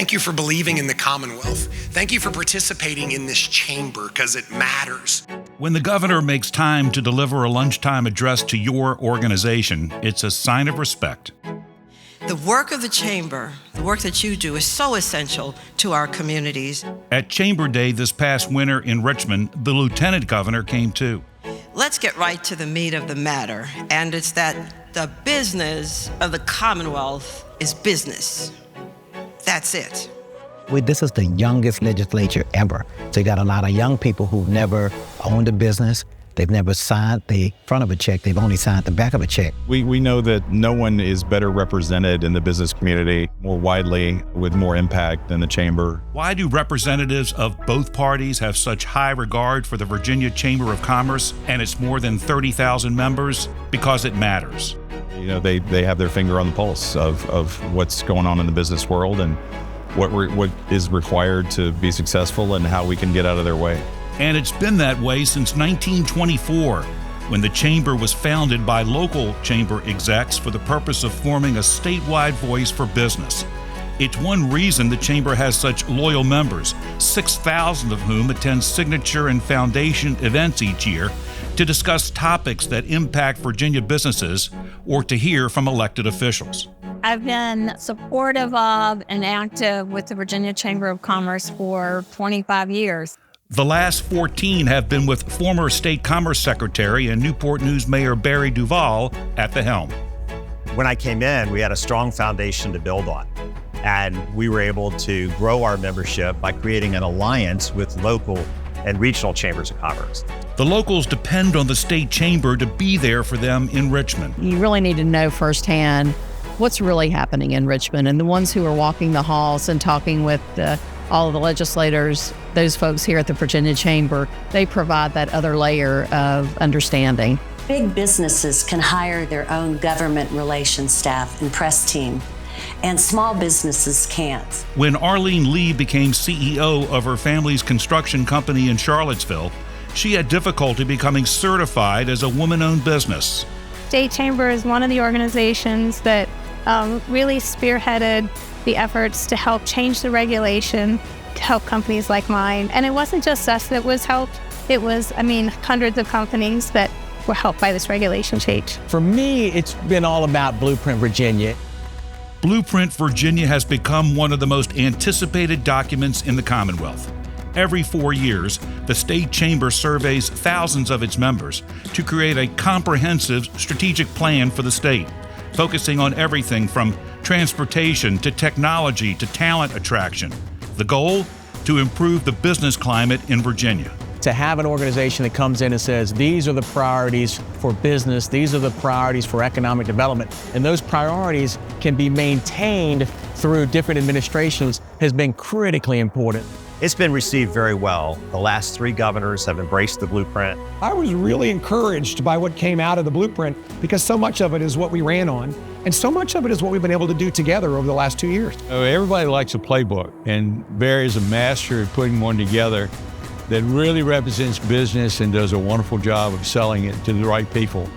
Thank you for believing in the Commonwealth. Thank you for participating in this chamber, because it matters. When the governor makes time to deliver a lunchtime address to your organization, it's a sign of respect. The work of the chamber, the work that you do, is so essential to our communities. At Chamber Day this past winter in Richmond, the lieutenant governor came too. Let's get right to the meat of the matter, and it's that the business of the Commonwealth is business. That's it. This is the youngest legislature ever. So you got a lot of young people who've never owned a business. They've never signed the front of a check. They've only signed the back of a check. We know that no one is better represented in the business community more widely with more impact than the chamber. Why do representatives of both parties have such high regard for the Virginia Chamber of Commerce and its more than 30,000 members? Because it matters. You know, they have their finger on the pulse of what's going on in the business world and what is required to be successful and how we can get out of their way. And it's been that way since 1924, when the chamber was founded by local chamber execs for the purpose of forming a statewide voice for business. It's one reason the chamber has such loyal members, 6,000 of whom attend signature and foundation events each year to discuss topics that impact Virginia businesses or to hear from elected officials. I've been supportive of and active with the Virginia Chamber of Commerce for 25 years. The last 14 have been with former State Commerce Secretary and Newport News Mayor Barry Duval at the helm. When I came in, we had a strong foundation to build on. And we were able to grow our membership by creating an alliance with local and regional chambers of commerce. The locals depend on the state chamber to be there for them in Richmond. You really need to know firsthand what's really happening in Richmond, and the ones who are walking the halls and talking with all of the legislators, those folks here at the Virginia Chamber, they provide that other layer of understanding. Big businesses can hire their own government relations staff and press team, and small businesses can't. When Arlene Lee became CEO of her family's construction company in Charlottesville, she had difficulty becoming certified as a woman-owned business. State Chamber is one of the organizations that really spearheaded the efforts to help change the regulation to help companies like mine. And it wasn't just us that was helped. It was, hundreds of companies that were helped by this regulation change. For me, it's been all about Blueprint Virginia. Blueprint Virginia has become one of the most anticipated documents in the Commonwealth. Every 4 years, the state chamber surveys thousands of its members to create a comprehensive strategic plan for the state, focusing on everything from transportation to technology to talent attraction. The goal? To improve the business climate in Virginia. To have an organization that comes in and says, these are the priorities for business, these are the priorities for economic development, and those priorities can be maintained through different administrations has been critically important. It's been received very well. The last 3 governors have embraced the blueprint. I was really encouraged by what came out of the blueprint because so much of it is what we ran on, and so much of it is what we've been able to do together over the last 2 years. Everybody likes a playbook, and Barry is a master at putting one together that really represents business and does a wonderful job of selling it to the right people.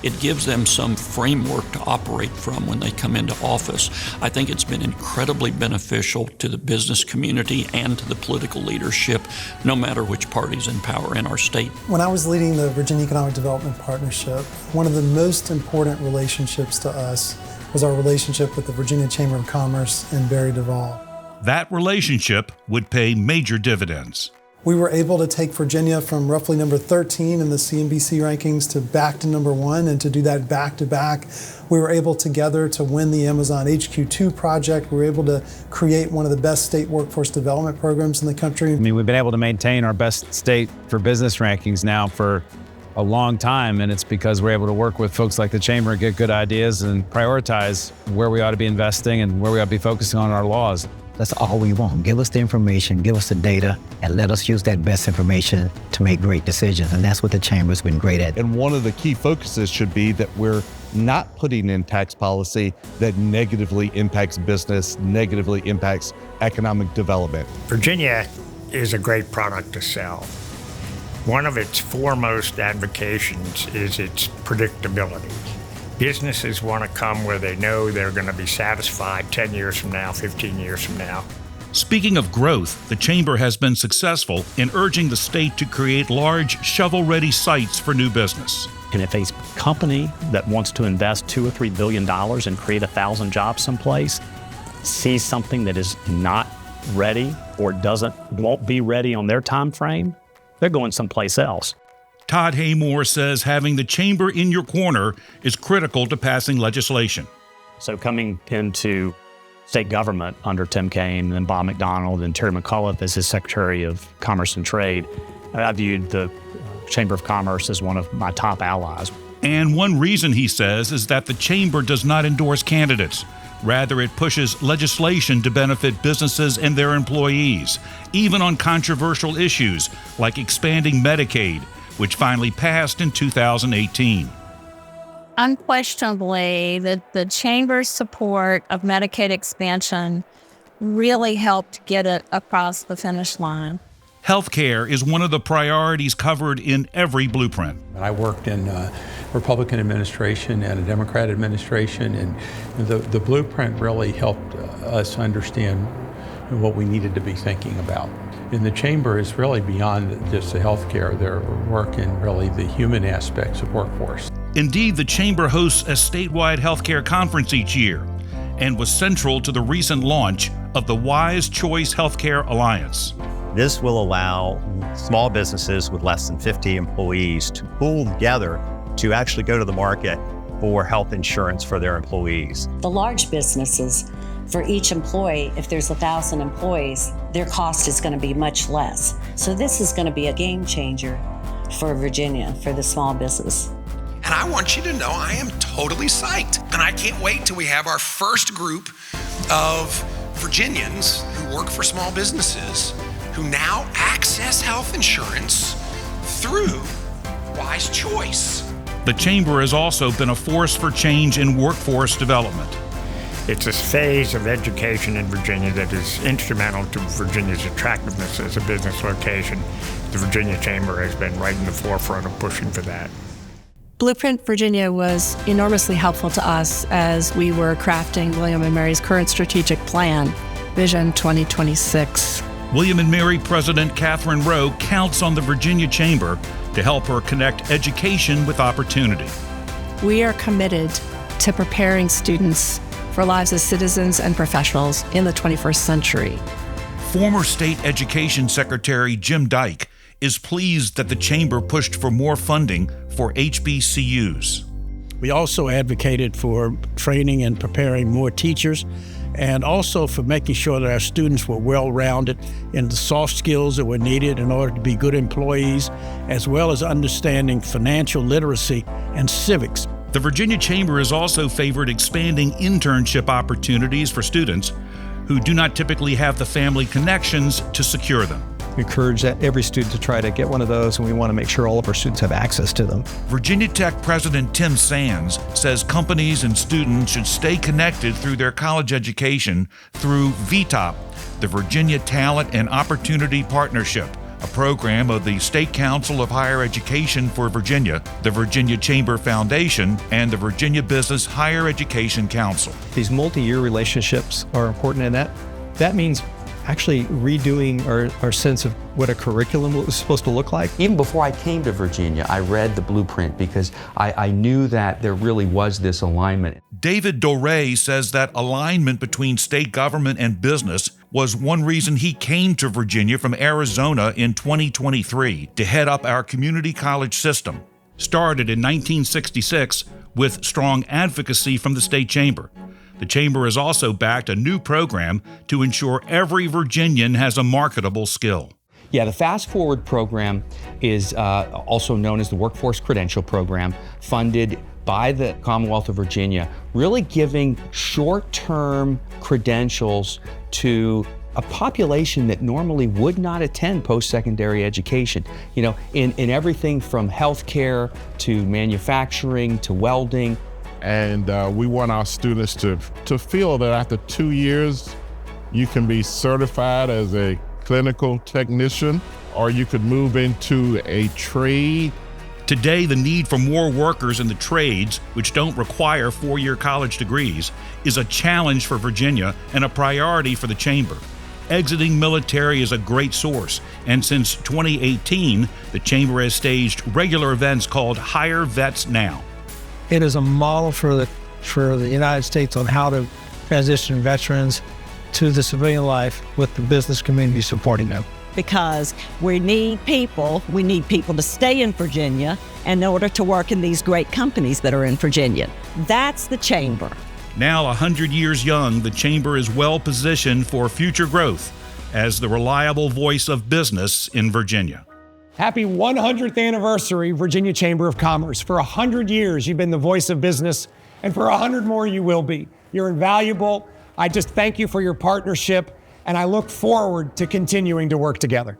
It gives them some framework to operate from when they come into office. I think it's been incredibly beneficial to the business community and to the political leadership, no matter which party's in power in our state. When I was leading the Virginia Economic Development Partnership, one of the most important relationships to us was our relationship with the Virginia Chamber of Commerce and Barry Duval. That relationship would pay major dividends. We were able to take Virginia from roughly number 13 in the CNBC rankings to back to number 1, and to do that back to back. We were able together to win the Amazon HQ2 project. We were able to create one of the best state workforce development programs in the country. We've been able to maintain our best state for business rankings now for a long time, and it's because we're able to work with folks like the Chamber and get good ideas and prioritize where we ought to be investing and where we ought to be focusing on our laws. That's all we want. Give us the information, give us the data, and let us use that best information to make great decisions. And that's what the Chamber's been great at. And one of the key focuses should be that we're not putting in tax policy that negatively impacts business, negatively impacts economic development. Virginia is a great product to sell. One of its foremost advocations is its predictability. Businesses want to come where they know they're going to be satisfied 10 years from now, 15 years from now. Speaking of growth, the Chamber has been successful in urging the state to create large, shovel-ready sites for new business. And if a company that wants to invest $2 or $3 billion and create 1,000 jobs someplace sees something that is not ready or won't be ready on their time frame, they're going someplace else. Todd Haymore says having the Chamber in your corner is critical to passing legislation. So coming into state government under Tim Kaine and Bob McDonald and Terry McAuliffe as his Secretary of Commerce and Trade, I viewed the Chamber of Commerce as one of my top allies. And one reason, he says, is that the Chamber does not endorse candidates. Rather, it pushes legislation to benefit businesses and their employees, even on controversial issues like expanding Medicaid, which finally passed in 2018. Unquestionably, the Chamber's support of Medicaid expansion really helped get it across the finish line. Healthcare is one of the priorities covered in every blueprint. I worked in a Republican administration and a Democrat administration, and the blueprint really helped us understand what we needed to be thinking about. And the Chamber is really beyond just the healthcare. Their work in really the human aspects of workforce. Indeed, the Chamber hosts a statewide healthcare conference each year and was central to the recent launch of the Wise Choice Healthcare Alliance. This will allow small businesses with less than 50 employees to pool together to actually go to the market for health insurance for their employees. The large businesses, for each employee, if there's 1,000 employees, their cost is going to be much less. So this is going to be a game changer for Virginia, for the small business. And I want you to know I am totally psyched. And I can't wait till we have our first group of Virginians who work for small businesses who now access health insurance through Wise Choice. The Chamber has also been a force for change in workforce development. It's a phase of education in Virginia that is instrumental to Virginia's attractiveness as a business location. The Virginia Chamber has been right in the forefront of pushing for that. Blueprint Virginia was enormously helpful to us as we were crafting William & Mary's current strategic plan, Vision 2026. William & Mary President Catherine Rowe counts on the Virginia Chamber to help her connect education with opportunity. We are committed to preparing students for lives as citizens and professionals in the 21st century. Former State Education Secretary Jim Dyke is pleased that the Chamber pushed for more funding for HBCUs. We also advocated for training and preparing more teachers, and also for making sure that our students were well-rounded in the soft skills that were needed in order to be good employees, as well as understanding financial literacy and civics. The Virginia Chamber has also favored expanding internship opportunities for students who do not typically have the family connections to secure them. We encourage every student to try to get one of those, and we want to make sure all of our students have access to them. Virginia Tech President Tim Sands says companies and students should stay connected through their college education through VTOP, the Virginia Talent and Opportunity Partnership, a program of the State Council of Higher Education for Virginia, the Virginia Chamber Foundation, and the Virginia Business Higher Education Council. These multi-year relationships are important in that. That means actually redoing our sense of what a curriculum was supposed to look like. Even before I came to Virginia, I read the blueprint because I knew that there really was this alignment. David Doré says that alignment between state government and business was one reason he came to Virginia from Arizona in 2023 to head up our community college system. Started in 1966 with strong advocacy from the state chamber. The Chamber has also backed a new program to ensure every Virginian has a marketable skill. Yeah, the Fast Forward program is also known as the Workforce Credential Program, funded by the Commonwealth of Virginia, really giving short-term credentials to a population that normally would not attend post-secondary education. You know, in everything from healthcare to manufacturing to welding. And we want our students to feel that after 2 years, you can be certified as a clinical technician, or you could move into a trade. Today, the need for more workers in the trades, which don't require four-year college degrees, is a challenge for Virginia and a priority for the Chamber. exiting military is a great source, and since 2018, the Chamber has staged regular events called Hire Vets Now. It is a model for the United States on how to transition veterans to the civilian life with the business community supporting them. Because we need people to stay in Virginia in order to work in these great companies that are in Virginia. That's the Chamber. Now 100 years young, the Chamber is well positioned for future growth as the reliable voice of business in Virginia. Happy 100th anniversary, Virginia Chamber of Commerce. For 100 years, you've been the voice of business, and for 100 more, you will be. You're invaluable. I just thank you for your partnership, and I look forward to continuing to work together.